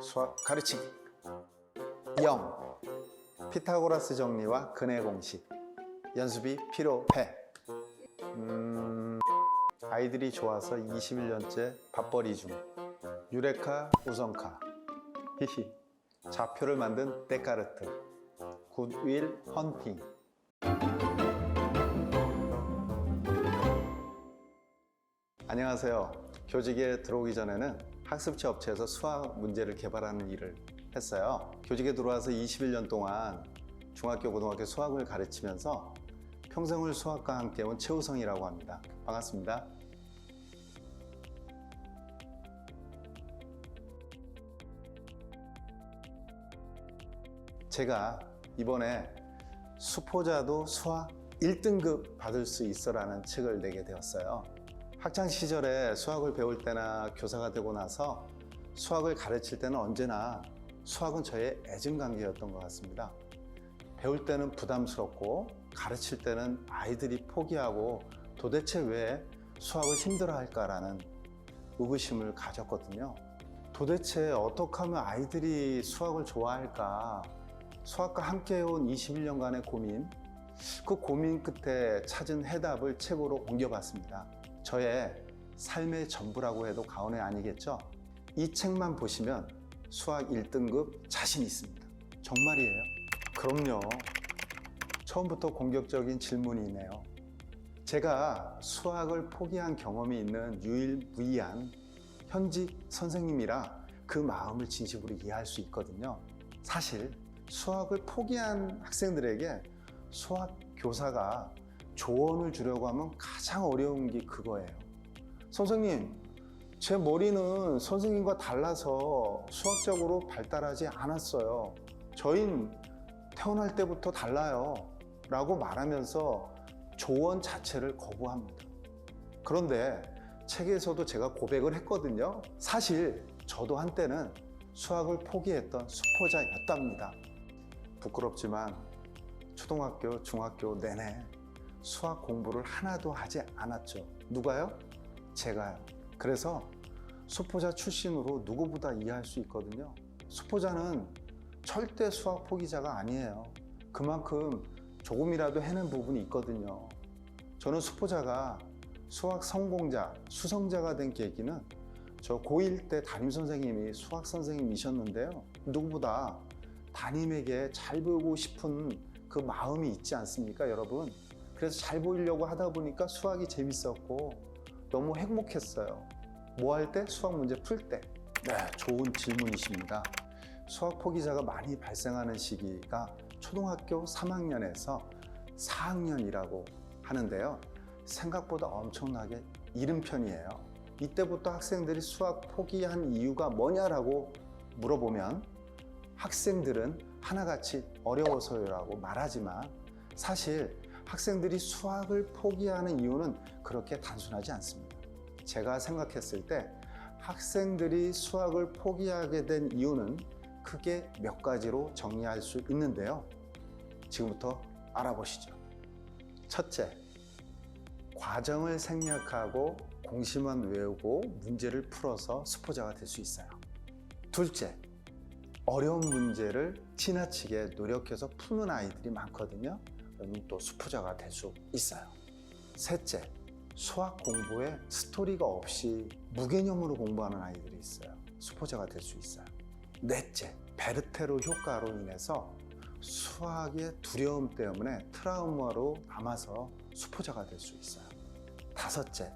수학 가르치기 0. 피타고라스 정리와 근해 공식 연습이 필요해. 아이들이 좋아서 21년째 밥벌이 중. 유레카 우성카 히히. 좌표를 만든 데카르트. 굿윌 헌팅. 안녕하세요. 교직에 들어오기 전에는 학습지 업체에서 수학 문제를 개발하는 일을 했어요. 교직에 들어와서 21년 동안 중학교, 고등학교 수학을 가르치면서 평생을 수학과 함께 온 최우성이라고 합니다. 반갑습니다. 제가 이번에 수포자도 수학 1등급 받을 수 있어라는 책을 내게 되었어요. 학창 시절에 수학을 배울 때나 교사가 되고 나서 수학을 가르칠 때는 언제나 수학은 저의 애증관계였던 것 같습니다. 배울 때는 부담스럽고 가르칠 때는 아이들이 포기하고 도대체 왜 수학을 힘들어할까라는 의구심을 가졌거든요. 도대체 어떻게 하면 아이들이 수학을 좋아할까? 수학과 함께 해온 21년간의 고민, 그 고민 끝에 찾은 해답을 책으로 옮겨봤습니다. 저의 삶의 전부라고 해도 과언이 아니겠죠? 이 책만 보시면 수학 1등급 자신 있습니다. 정말이에요? 그럼요. 처음부터 공격적인 질문이네요. 제가 수학을 포기한 경험이 있는 유일무이한 현직 선생님이라 그 마음을 진심으로 이해할 수 있거든요. 사실 수학을 포기한 학생들에게 수학 교사가 조언을 주려고 하면 가장 어려운 게 그거예요. 선생님, 제 머리는 선생님과 달라서 수학적으로 발달하지 않았어요. 저흰 태어날 때부터 달라요. 라고 말하면서 조언 자체를 거부합니다. 그런데 책에서도 제가 고백을 했거든요. 사실 저도 한때는 수학을 포기했던 수포자였답니다. 부끄럽지만 초등학교, 중학교 내내 수학 공부를 하나도 하지 않았죠. 누가요? 제가요. 그래서 수포자 출신으로 누구보다 이해할 수 있거든요. 수포자는 절대 수학 포기자가 아니에요. 그만큼 조금이라도 해낸 부분이 있거든요. 저는 수포자가 수학 성공자, 수성자가 된 계기는 저 고1 때 담임선생님이 수학 선생님이셨는데요. 누구보다 담임에게 잘 배우고 싶은 그 마음이 있지 않습니까, 여러분? 그래서 잘 보이려고 하다 보니까 수학이 재밌었고 너무 행복했어요. 뭐 할 때? 수학 문제 풀 때. 네, 좋은 질문이십니다. 수학 포기자가 많이 발생하는 시기가 초등학교 3학년에서 4학년이라고 하는데요. 생각보다 엄청나게 이른 편이에요. 이때부터 학생들이 수학 포기한 이유가 뭐냐라고 물어보면 학생들은 하나같이 어려워서요라고 말하지만 사실 학생들이 수학을 포기하는 이유는 그렇게 단순하지 않습니다. 제가 생각했을 때 학생들이 수학을 포기하게 된 이유는 크게 몇 가지로 정리할 수 있는데요. 지금부터 알아보시죠. 첫째, 과정을 생략하고 공식만 외우고 문제를 풀어서 수포자가 될 수 있어요. 둘째, 어려운 문제를 지나치게 노력해서 푸는 아이들이 많거든요. 그러면 또 수포자가 될 수 있어요. 셋째, 수학 공부에 스토리가 없이 무개념으로 공부하는 아이들이 있어요. 수포자가 될 수 있어요. 넷째, 베르테르 효과로 인해서 수학의 두려움 때문에 트라우마로 남아서 수포자가 될 수 있어요. 다섯째,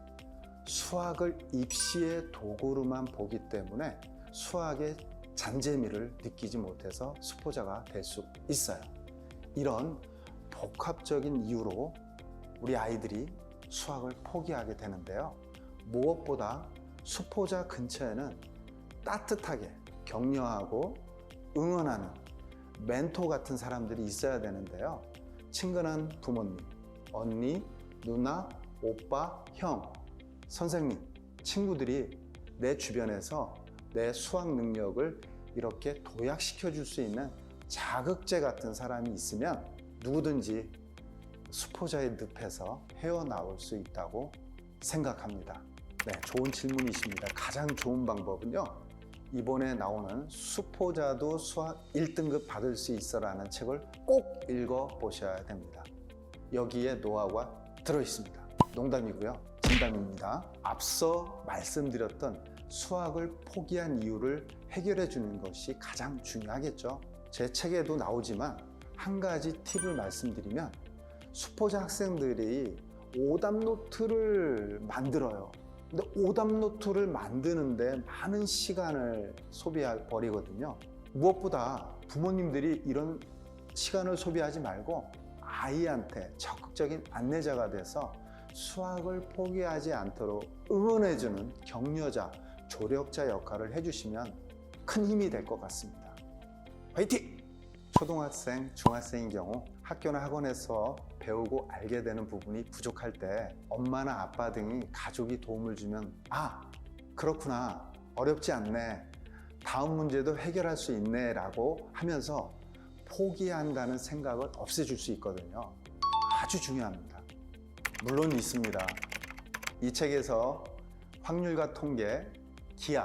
수학을 입시의 도구로만 보기 때문에 수학의 잔재미를 느끼지 못해서 수포자가 될 수 있어요. 이런 복합적인 이유로 우리 아이들이 수학을 포기하게 되는데요. 무엇보다 수포자 근처에는 따뜻하게 격려하고 응원하는 멘토 같은 사람들이 있어야 되는데요. 친근한 부모님, 언니, 누나, 오빠, 형, 선생님, 친구들이 내 주변에서 내 수학 능력을 이렇게 도약시켜 줄 수 있는 자극제 같은 사람이 있으면 누구든지 수포자의 늪에서 헤어나올 수 있다고 생각합니다. 네, 좋은 질문이십니다. 가장 좋은 방법은요, 이번에 나오는 수포자도 수학 1등급 받을 수 있어라는 책을 꼭 읽어보셔야 됩니다. 여기에 노하우가 들어있습니다. 농담이고요. 진담입니다. 앞서 말씀드렸던 수학을 포기한 이유를 해결해 주는 것이 가장 중요하겠죠. 제 책에도 나오지만 한 가지 팁을 말씀드리면 수포자 학생들이 오답 노트를 만들어요. 근데 오답 노트를 만드는데 많은 시간을 소비해버리거든요. 무엇보다 부모님들이 이런 시간을 소비하지 말고 아이한테 적극적인 안내자가 돼서 수학을 포기하지 않도록 응원해주는 격려자, 조력자 역할을 해주시면 큰 힘이 될 것 같습니다. 화이팅! 초등학생, 중학생인 경우 학교나 학원에서 배우고 알게 되는 부분이 부족할 때 엄마나 아빠 등이 가족이 도움을 주면 그렇구나, 어렵지 않네, 다음 문제도 해결할 수 있네 라고 하면서 포기한다는 생각을 없애줄 수 있거든요. 아주 중요합니다. 물론 있습니다. 이 책에서 확률과 통계, 기하,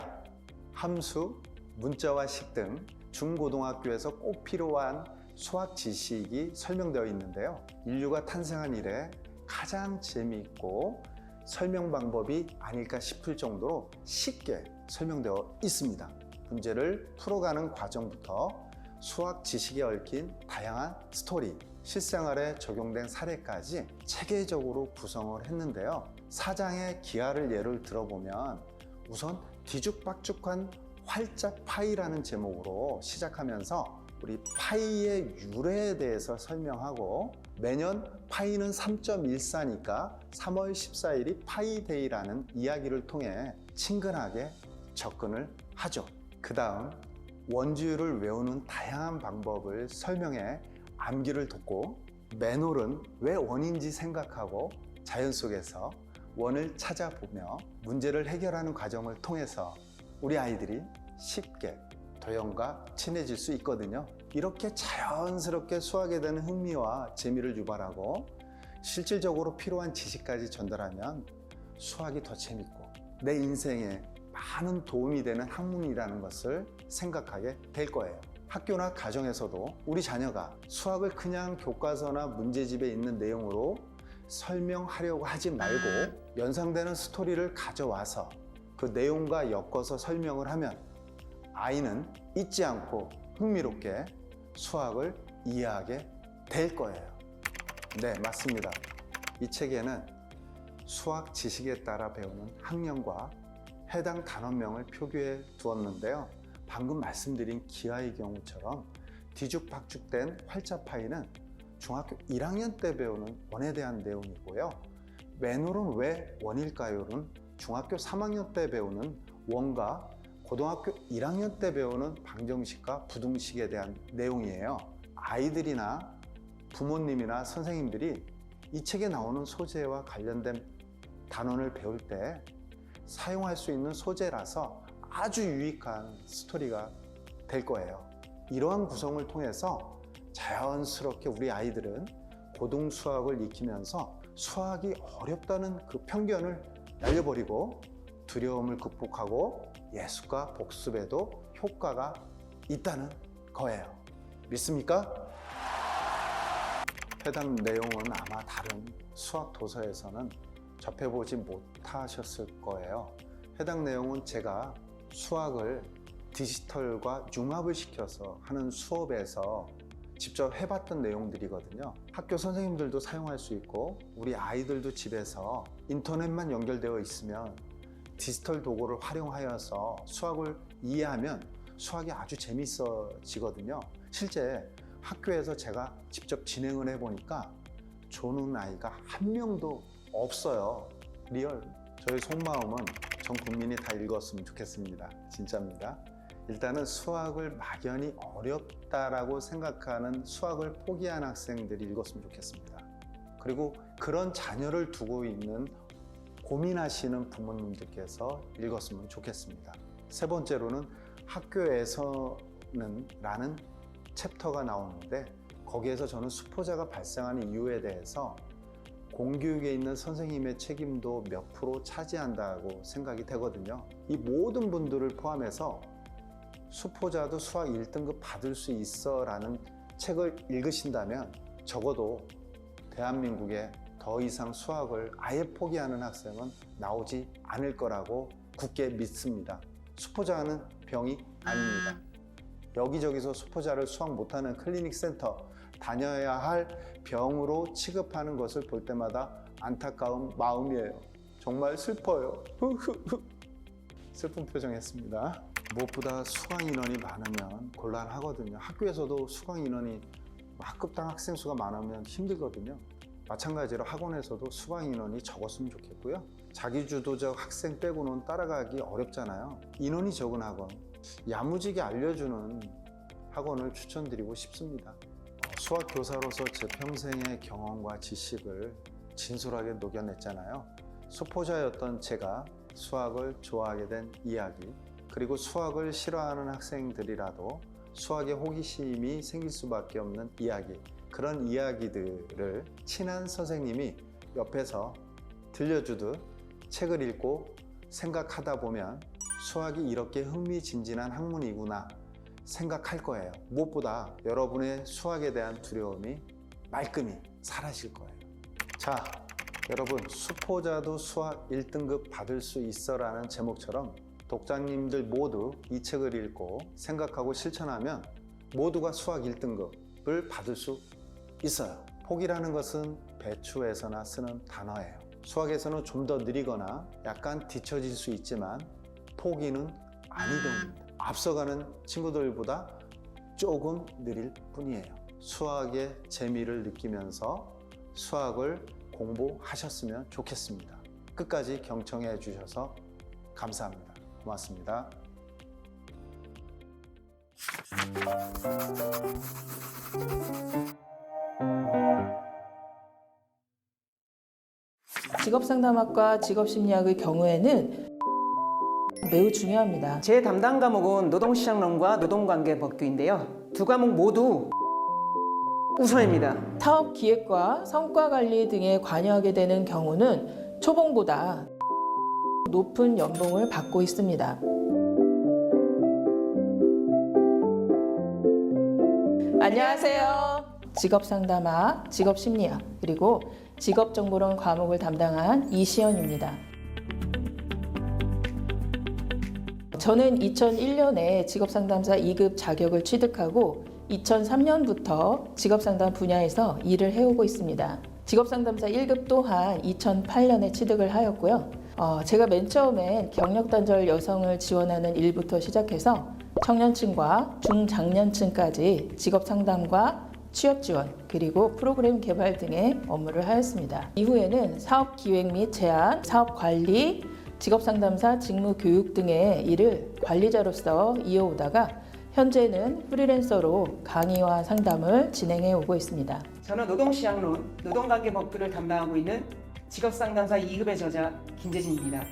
함수, 문자와 식 등 중고등학교에서 꼭 필요한 수학 지식이 설명되어 있는데요. 인류가 탄생한 이래 가장 재미있고 설명 방법이 아닐까 싶을 정도로 쉽게 설명되어 있습니다. 문제를 풀어가는 과정부터 수학 지식에 얽힌 다양한 스토리, 실생활에 적용된 사례까지 체계적으로 구성을 했는데요. 4장의 기하를 예를 들어보면 우선 뒤죽박죽한 활자 파이라는 제목으로 시작하면서 우리 파이의 유래에 대해서 설명하고, 매년 파이는 3.14니까 3월 14일이 파이데이라는 이야기를 통해 친근하게 접근을 하죠. 그 다음 원주율을 외우는 다양한 방법을 설명해 암기를 돕고, 맨홀은 왜 원인지 생각하고 자연 속에서 원을 찾아보며 문제를 해결하는 과정을 통해서 우리 아이들이 쉽게 도형과 친해질 수 있거든요. 이렇게 자연스럽게 수학에 대한 흥미와 재미를 유발하고 실질적으로 필요한 지식까지 전달하면 수학이 더 재밌고 내 인생에 많은 도움이 되는 학문이라는 것을 생각하게 될 거예요. 학교나 가정에서도 우리 자녀가 수학을 그냥 교과서나 문제집에 있는 내용으로 설명하려고 하지 말고 연상되는 스토리를 가져와서 그 내용과 엮어서 설명을 하면 아이는 잊지 않고 흥미롭게 수학을 이해하게 될 거예요. 네, 맞습니다. 이 책에는 수학 지식에 따라 배우는 학년과 해당 단원명을 표기해 두었는데요. 방금 말씀드린 기하의 경우처럼 뒤죽박죽된 활자파이는 중학교 1학년 때 배우는 원에 대한 내용이고요. 맨홀은 왜 원일까요는 중학교 3학년 때 배우는 원과 고등학교 1학년 때 배우는 방정식과 부등식에 대한 내용이에요. 아이들이나 부모님이나 선생님들이 이 책에 나오는 소재와 관련된 단원을 배울 때 사용할 수 있는 소재라서 아주 유익한 스토리가 될 거예요. 이러한 구성을 통해서 자연스럽게 우리 아이들은 고등 수학을 익히면서 수학이 어렵다는 그 편견을 날려버리고 두려움을 극복하고 예습과 복습에도 효과가 있다는 거예요. 믿습니까? 해당 내용은 아마 다른 수학 도서에서는 접해보지 못하셨을 거예요. 해당 내용은 제가 수학을 디지털과 융합을 시켜서 하는 수업에서 직접 해봤던 내용들이거든요. 학교 선생님들도 사용할 수 있고 우리 아이들도 집에서 인터넷만 연결되어 있으면 디지털 도구를 활용하여서 수학을 이해하면 수학이 아주 재밌어지거든요. 실제 학교에서 제가 직접 진행을 해보니까 조는 아이가 한 명도 없어요. 리얼. 저희 속마음은 전 국민이 다 읽었으면 좋겠습니다. 진짜입니다. 일단은 수학을 막연히 어렵다라고 생각하는 수학을 포기한 학생들이 읽었으면 좋겠습니다. 그리고 그런 자녀를 두고 있는 고민하시는 부모님들께서 읽었으면 좋겠습니다. 세 번째로는 학교에서는 라는 챕터가 나오는데 거기에서 저는 수포자가 발생하는 이유에 대해서 공교육에 있는 선생님의 책임도 몇 프로 차지한다고 생각이 되거든요. 이 모든 분들을 포함해서 수포자도 수학 1등급 받을 수 있어 라는 책을 읽으신다면 적어도 대한민국에 더 이상 수학을 아예 포기하는 학생은 나오지 않을 거라고 굳게 믿습니다. 수포자는 병이 아닙니다. 여기저기서 수포자를 수학 못하는 클리닉 센터 다녀야 할 병으로 취급하는 것을 볼 때마다 안타까운 마음이에요. 정말 슬퍼요. 슬픈 표정했습니다. 무엇보다 수강 인원이 많으면 곤란하거든요. 학교에서도 수강 인원이 학급당 학생 수가 많으면 힘들거든요. 마찬가지로 학원에서도 수강 인원이 적었으면 좋겠고요. 자기주도적 학생 빼고는 따라가기 어렵잖아요. 인원이 적은 학원, 야무지게 알려주는 학원을 추천드리고 싶습니다. 수학 교사로서 제 평생의 경험과 지식을 진솔하게 녹여냈잖아요. 수포자였던 제가 수학을 좋아하게 된 이야기, 그리고 수학을 싫어하는 학생들이라도 수학에 호기심이 생길 수밖에 없는 이야기, 그런 이야기들을 친한 선생님이 옆에서 들려주듯 책을 읽고 생각하다 보면 수학이 이렇게 흥미진진한 학문이구나 생각할 거예요. 무엇보다 여러분의 수학에 대한 두려움이 말끔히 사라질 거예요. 자, 여러분, 수포자도 수학 1등급 받을 수 있어 라는 제목처럼 독자님들 모두 이 책을 읽고 생각하고 실천하면 모두가 수학 1등급을 받을 수 있어요. 포기라는 것은 배추에서나 쓰는 단어예요. 수학에서는 좀 더 느리거나 약간 뒤처질 수 있지만 포기는 아니됩니다. 앞서가는 친구들보다 조금 느릴 뿐이에요. 수학의 재미를 느끼면서 수학을 공부하셨으면 좋겠습니다. 끝까지 경청해 주셔서 감사합니다. 고맙습니다. 직업상담학과 직업심리학의 경우에는 매우 중요합니다. 제 담당 과목은 노동시장론과 노동관계법규인데요. 두 과목 모두 우선입니다. 사업 기획과 성과 관리 등에 관여하게 되는 경우는 초봉보다 높은 연봉을 받고 있습니다. 안녕하세요. 직업상담학, 직업심리학, 그리고 직업정보론 과목을 담당한 이시연입니다. 저는 2001년에 직업상담사 2급 자격을 취득하고 2003년부터 직업상담 분야에서 일을 해오고 있습니다. 직업상담사 1급 또한 2008년에 취득을 하였고요. 제가 맨 처음엔 경력단절 여성을 지원하는 일부터 시작해서 청년층과 중장년층까지 직업상담과 취업지원, 그리고 프로그램 개발 등의 업무를 하였습니다. 이후에는 사업기획 및 제안, 사업관리, 직업상담사 직무교육 등의 일을 관리자로서 이어오다가 현재는 프리랜서로 강의와 상담을 진행해 오고 있습니다. 저는 노동시장론, 노동관계법규를 담당하고 있는 직업상담사 2급의 저자 김재진입니다.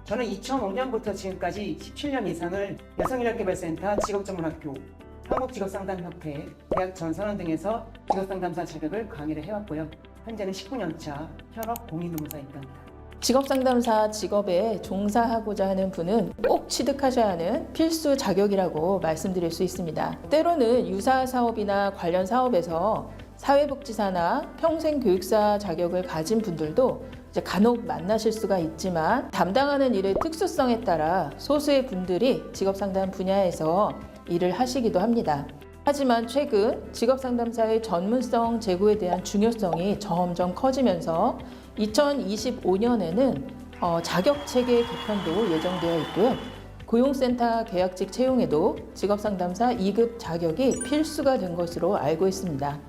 저는 2005년부터 지금까지 17년 이상을 여성인력개발센터 직업전문학교, 한국직업상담협회, 대학 전선원 등에서 직업상담사 자격을 강의를 해왔고요. 현재는 19년차 현업 공인노무사입니다. 직업상담사 직업에 종사하고자 하는 분은 꼭 취득하셔야 하는 필수 자격이라고 말씀드릴 수 있습니다. 때로는 유사사업이나 관련 사업에서 사회복지사나 평생교육사 자격을 가진 분들도 간혹 만나실 수가 있지만 담당하는 일의 특수성에 따라 소수의 분들이 직업상담 분야에서 일을 하시기도 합니다. 하지만 최근 직업상담사의 전문성 제고에 대한 중요성이 점점 커지면서 2025년에는 자격체계 개편도 예정되어 있고요. 고용센터 계약직 채용에도 직업상담사 2급 자격이 필수가 된 것으로 알고 있습니다.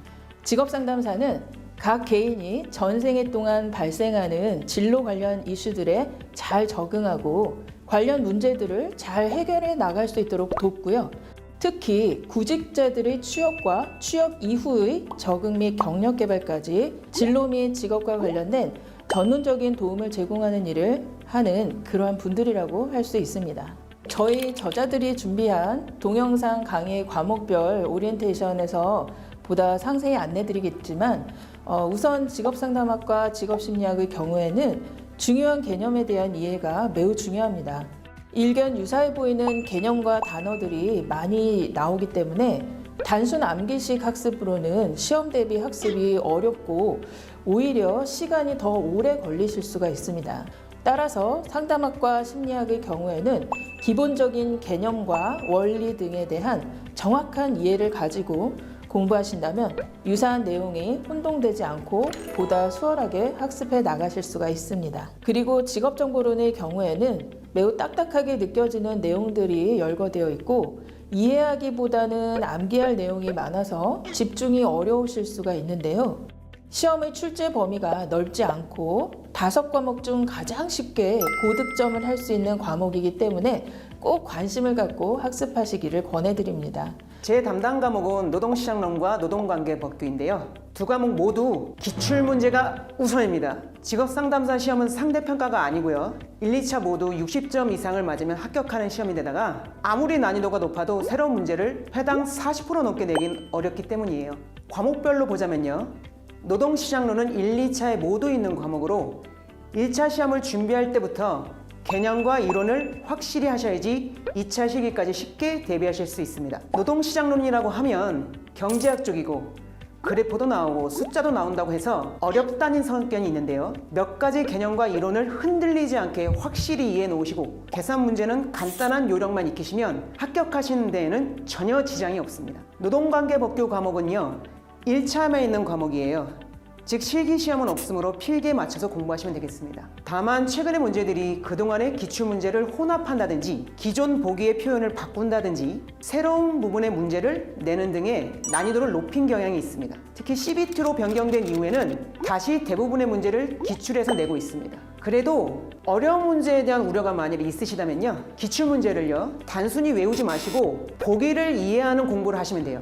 직업상담사는 각 개인이 전생애 동안 발생하는 진로 관련 이슈들에 잘 적응하고 관련 문제들을 잘 해결해 나갈 수 있도록 돕고요. 특히 구직자들의 취업과 취업 이후의 적응 및 경력 개발까지 진로 및 직업과 관련된 전문적인 도움을 제공하는 일을 하는 그러한 분들이라고 할 수 있습니다. 저희 저자들이 준비한 동영상 강의 과목별 오리엔테이션에서 보다 상세히 안내드리겠지만 우선 직업상담학과 직업심리학의 경우에는 중요한 개념에 대한 이해가 매우 중요합니다. 일견 유사해 보이는 개념과 단어들이 많이 나오기 때문에 단순 암기식 학습으로는 시험 대비 학습이 어렵고 오히려 시간이 더 오래 걸리실 수가 있습니다. 따라서 상담학과 심리학의 경우에는 기본적인 개념과 원리 등에 대한 정확한 이해를 가지고 공부하신다면 유사한 내용이 혼동되지 않고 보다 수월하게 학습해 나가실 수가 있습니다. 그리고 직업정보론의 경우에는 매우 딱딱하게 느껴지는 내용들이 열거되어 있고 이해하기보다는 암기할 내용이 많아서 집중이 어려우실 수가 있는데요. 시험의 출제 범위가 넓지 않고 5과목 중 가장 쉽게 고득점을 할 수 있는 과목이기 때문에 꼭 관심을 갖고 학습하시기를 권해드립니다. 제 담당 과목은 노동시장론과 노동관계법규인데요. 두 과목 모두 기출문제가 우선입니다. 직업상담사 시험은 상대평가가 아니고요. 1, 2차 모두 60점 이상을 맞으면 합격하는 시험인데다가 아무리 난이도가 높아도 새로운 문제를 회당 40% 넘게 내긴 어렵기 때문이에요. 과목별로 보자면요. 노동시장론은 1, 2차에 모두 있는 과목으로 1차 시험을 준비할 때부터 개념과 이론을 확실히 하셔야지 2차 시기까지 쉽게 대비하실 수 있습니다. 노동시장론이라고 하면 경제학 쪽이고 그래프도 나오고 숫자도 나온다고 해서 어렵다는 성격이 있는데요. 몇 가지 개념과 이론을 흔들리지 않게 확실히 이해해 놓으시고 계산 문제는 간단한 요령만 익히시면 합격하시는 데에는 전혀 지장이 없습니다. 노동관계법규 과목은요. 1차에만 있는 과목이에요. 즉 실기시험은 없으므로 필기에 맞춰서 공부하시면 되겠습니다. 다만 최근의 문제들이 그동안의 기출문제를 혼합한다든지 기존 보기의 표현을 바꾼다든지 새로운 부분의 문제를 내는 등의 난이도를 높인 경향이 있습니다. 특히 CBT로 변경된 이후에는 다시 대부분의 문제를 기출해서 내고 있습니다. 그래도 어려운 문제에 대한 우려가 만일 있으시다면요. 기출문제를요. 단순히 외우지 마시고 보기를 이해하는 공부를 하시면 돼요.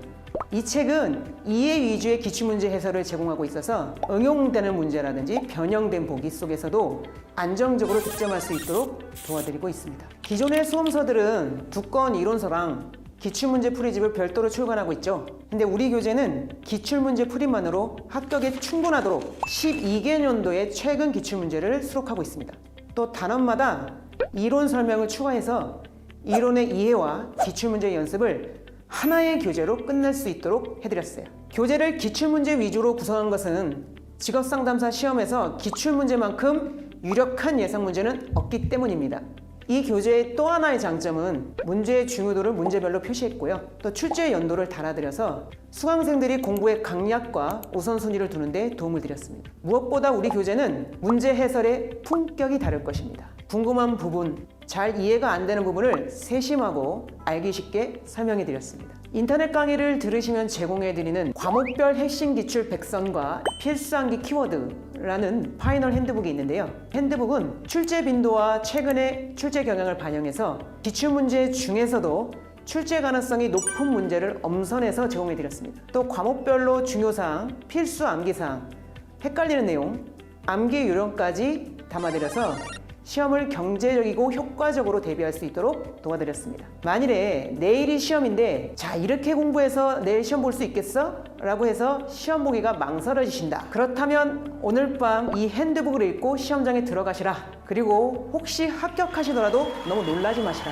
이 책은 이해 위주의 기출문제 해설을 제공하고 있어서 응용되는 문제라든지 변형된 보기 속에서도 안정적으로 득점할 수 있도록 도와드리고 있습니다. 기존의 수험서들은 두꺼운 이론서랑 기출문제 풀이집을 별도로 출간하고 있죠. 근데 우리 교재는 기출문제 풀이만으로 합격에 충분하도록 12개년도의 최근 기출문제를 수록하고 있습니다. 또 단원마다 이론 설명을 추가해서 이론의 이해와 기출문제 연습을 하나의 교재로 끝낼 수 있도록 해드렸어요. 교재를 기출문제 위주로 구성한 것은 직업상담사 시험에서 기출문제만큼 유력한 예상문제는 없기 때문입니다. 이 교재의 또 하나의 장점은 문제의 중요도를 문제별로 표시했고요. 또 출제 연도를 달아드려서 수강생들이 공부의 강약과 우선순위를 두는 데 도움을 드렸습니다. 무엇보다 우리 교재는 문제 해설의 품격이 다를 것입니다. 궁금한 부분, 잘 이해가 안 되는 부분을 세심하고 알기 쉽게 설명해 드렸습니다. 인터넷 강의를 들으시면 제공해드리는 과목별 핵심 기출 100선과 필수 암기 키워드라는 파이널 핸드북이 있는데요. 핸드북은 출제 빈도와 최근의 출제 경향을 반영해서 기출문제 중에서도 출제 가능성이 높은 문제를 엄선해서 제공해드렸습니다. 또 과목별로 중요사항, 필수 암기사항, 헷갈리는 내용, 암기 요령까지 담아드려서 시험을 경제적이고 효과적으로 대비할 수 있도록 도와드렸습니다. 만일에 내일이 시험인데 자 이렇게 공부해서 내일 시험 볼 수 있겠어? 라고 해서 시험 보기가 망설여지신다. 그렇다면 오늘 밤 이 핸드북을 읽고 시험장에 들어가시라. 그리고 혹시 합격하시더라도 너무 놀라지 마시라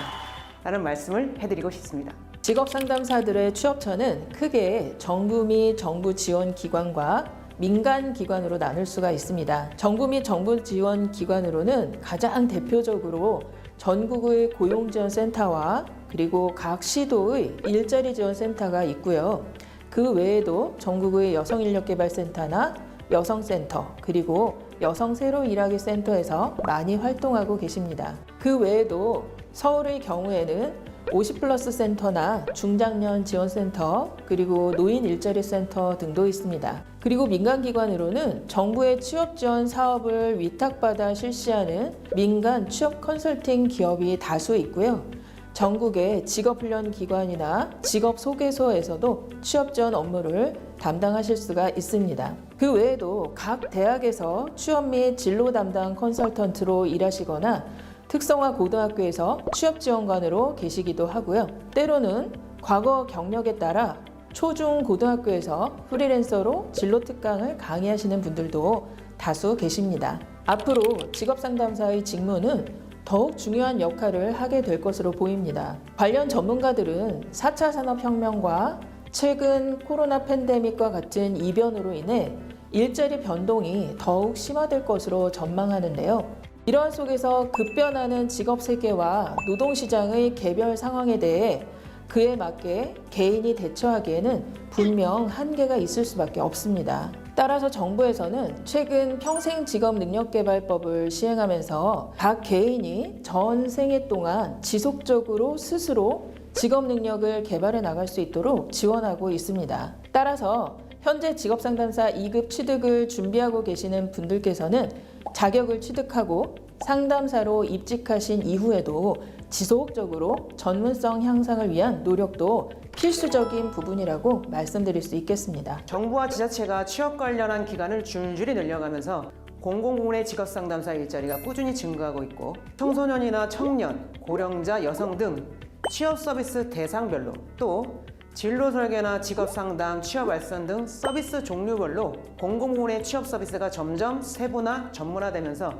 라는 말씀을 해드리고 싶습니다. 직업상담사들의 취업처는 크게 정부 및 정부 지원 기관과 민간 기관으로 나눌 수가 있습니다. 정부 및 정부 지원 기관으로는 가장 대표적으로 전국의 고용지원센터와 그리고 각 시도의 일자리 지원센터가 있고요. 그 외에도 전국의 여성인력개발센터나 여성센터 그리고 여성 새로 일하기 센터에서 많이 활동하고 계십니다. 그 외에도 서울의 경우에는 50플러스 센터나 중장년 지원센터 그리고 노인 일자리 센터 등도 있습니다. 그리고 민간기관으로는 정부의 취업 지원 사업을 위탁받아 실시하는 민간 취업 컨설팅 기업이 다수 있고요. 전국의 직업훈련기관이나 직업소개소에서도 취업 지원 업무를 담당하실 수가 있습니다. 그 외에도 각 대학에서 취업 및 진로 담당 컨설턴트로 일하시거나 특성화 고등학교에서 취업지원관으로 계시기도 하고요. 때로는 과거 경력에 따라 초중 고등학교에서 프리랜서로 진로 특강을 강의하시는 분들도 다수 계십니다. 앞으로 직업상담사의 직무는 더욱 중요한 역할을 하게 될 것으로 보입니다. 관련 전문가들은 4차 산업혁명과 최근 코로나 팬데믹과 같은 이변으로 인해 일자리 변동이 더욱 심화될 것으로 전망하는데요. 이러한 속에서 급변하는 직업 세계와 노동시장의 개별 상황에 대해 그에 맞게 개인이 대처하기에는 분명 한계가 있을 수밖에 없습니다. 따라서 정부에서는 최근 평생직업능력개발법을 시행하면서 각 개인이 전 생애 동안 지속적으로 스스로 직업 능력을 개발해 나갈 수 있도록 지원하고 있습니다. 따라서 현재 직업상담사 2급 취득을 준비하고 계시는 분들께서는 자격을 취득하고 상담사로 입직하신 이후에도 지속적으로 전문성 향상을 위한 노력도 필수적인 부분이라고 말씀드릴 수 있겠습니다. 정부와 지자체가 취업 관련한 기간을 줄줄이 늘려가면서 공공부문의 직업상담사 일자리가 꾸준히 증가하고 있고 청소년이나 청년, 고령자, 여성 등 취업 서비스 대상별로 또 진로 설계나 직업 상담, 취업 알선 등 서비스 종류별로 공공부문의 취업 서비스가 점점 세분화, 전문화되면서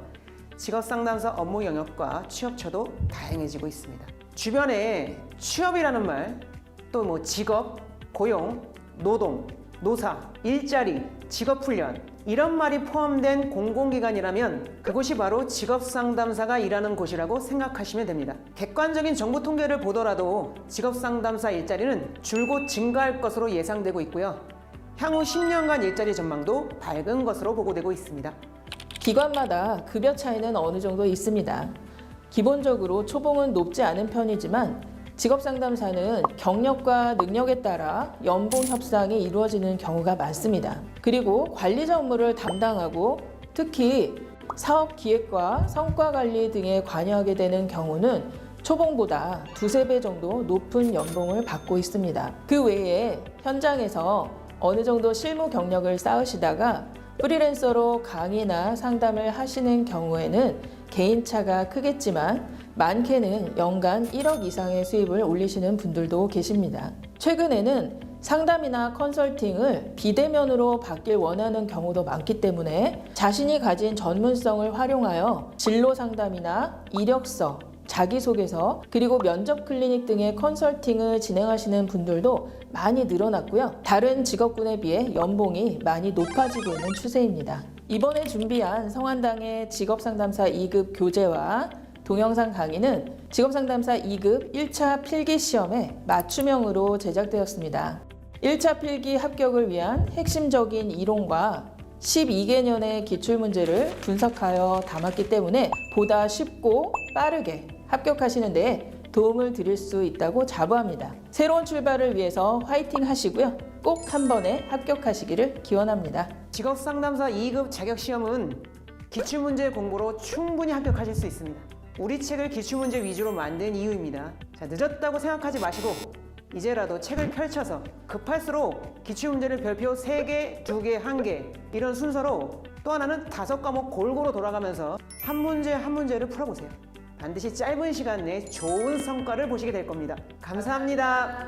직업 상담사 업무 영역과 취업처도 다양해지고 있습니다. 주변에 취업이라는 말, 또 직업, 고용, 노동, 노사, 일자리, 직업 훈련 이런 말이 포함된 공공기관이라면 그곳이 바로 직업상담사가 일하는 곳이라고 생각하시면 됩니다. 객관적인 정부 통계를 보더라도 직업상담사 일자리는 줄곧 증가할 것으로 예상되고 있고요. 향후 10년간 일자리 전망도 밝은 것으로 보고되고 있습니다. 기관마다 급여 차이는 어느 정도 있습니다. 기본적으로 초봉은 높지 않은 편이지만 직업상담사는 경력과 능력에 따라 연봉 협상이 이루어지는 경우가 많습니다. 그리고 관리자 업무를 담당하고 특히 사업 기획과 성과 관리 등에 관여하게 되는 경우는 초봉보다 2~3배 정도 높은 연봉을 받고 있습니다. 그 외에 현장에서 어느 정도 실무 경력을 쌓으시다가 프리랜서로 강의나 상담을 하시는 경우에는 개인차가 크겠지만 많게는 연간 1억 이상의 수입을 올리시는 분들도 계십니다. 최근에는 상담이나 컨설팅을 비대면으로 받길 원하는 경우도 많기 때문에 자신이 가진 전문성을 활용하여 진로 상담이나 이력서, 자기소개서, 그리고 면접 클리닉 등의 컨설팅을 진행하시는 분들도 많이 늘어났고요. 다른 직업군에 비해 연봉이 많이 높아지고 있는 추세입니다. 이번에 준비한 성한당의 직업상담사 2급 교재와 동영상 강의는 직업상담사 2급 1차 필기시험에 맞춤형으로 제작되었습니다. 1차 필기 합격을 위한 핵심적인 이론과 12개년의 기출문제를 분석하여 담았기 때문에 보다 쉽고 빠르게 합격하시는 데 도움을 드릴 수 있다고 자부합니다. 새로운 출발을 위해서 화이팅 하시고요. 꼭 한 번에 합격하시기를 기원합니다. 직업상담사 2급 자격시험은 기출문제 공부로 충분히 합격하실 수 있습니다. 우리 책을 기출문제 위주로 만든 이유입니다. 자, 늦었다고 생각하지 마시고 이제라도 책을 펼쳐서 급할수록 기출문제를 별표 3개, 2개, 1개 이런 순서로 또 하나는 5과목 골고루 돌아가면서 한 문제 한 문제를 풀어보세요. 반드시 짧은 시간 내에 좋은 성과를 보시게 될 겁니다. 감사합니다.